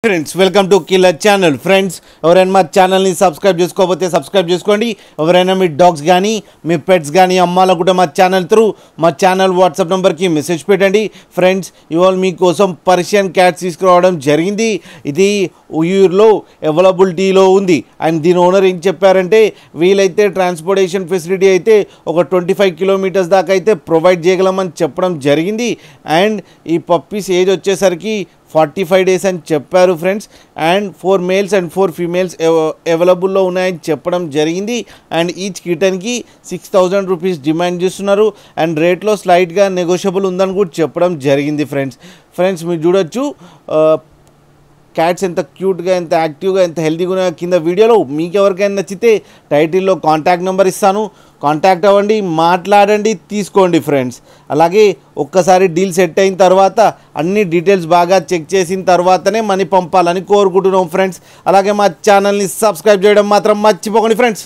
Friends welcome to killer channel. Friends ఎవరైనా మా ఛానల్ని సబ్స్క్రైబ్ చేసుకోకపోతే సబ్స్క్రైబ్ చేసుకోండి. ఎవరైనా మీ డాగ్స్ కానీ మీ పెట్స్ కానీ అమ్మాలనుకుంటే మా ఛానల్ త్రూ మా ఛానల్ వాట్సాప్ నెంబర్కి మెసేజ్ పెట్టండి. ఫ్రెండ్స్ ఇవాళ మీకోసం పర్షియన్ క్యాట్స్ తీసుకురావడం జరిగింది. ఇది ఉయ్యూరులో అవైలబిలిటీలో ఉంది. అండ్ దీని ఓనర్ ఏం చెప్పారంటే వీలైతే ట్రాన్స్పోర్టేషన్ ఫెసిలిటీ అయితే ఒక 25 కిలోమీటర్స్ దాకా అయితే ప్రొవైడ్ చేయగలమని చెప్పడం జరిగింది. అండ్ ఈ పప్పీస్ ఏజ్ వచ్చేసరికి 45 డేస్ అని చెప్పారు friends. And 4 males and 4 females అవైలబుల్లో ఉన్నాయని చెప్పడం జరిగింది. అండ్ ఈచ్ కిటన్కి 6,000 రూపీస్ డిమాండ్ చేస్తున్నారు. అండ్ రేట్లో స్లైట్గా నెగోషియబుల్ ఉందని కూడా చెప్పడం జరిగింది ఫ్రెండ్స్ మీరు చూడొచ్చు క్యాట్స్ ఎంత క్యూట్గా, ఎంత యాక్టివ్గా, ఎంత హెల్తీగా ఉన్నాయో కింద వీడియోలో. మీకు ఎవరికైనా నచ్చితే టైటిల్లో కాంటాక్ట్ నెంబర్ ఇస్తాను, కాంటాక్ట్ అవ్వండి, మాట్లాడండి, తీసుకోండి ఫ్రెండ్స్. అలాగే ఒక్కసారి డీల్ సెట్ అయిన తర్వాత అన్ని డీటెయిల్స్ బాగా చెక్ చేసిన తర్వాతనే మనీ పంపాలని కోరుకుంటున్నాం ఫ్రెండ్స్. అలాగే మా ఛానల్ని సబ్స్క్రైబ్ చేయడం మాత్రం మర్చిపోకండి ఫ్రెండ్స్.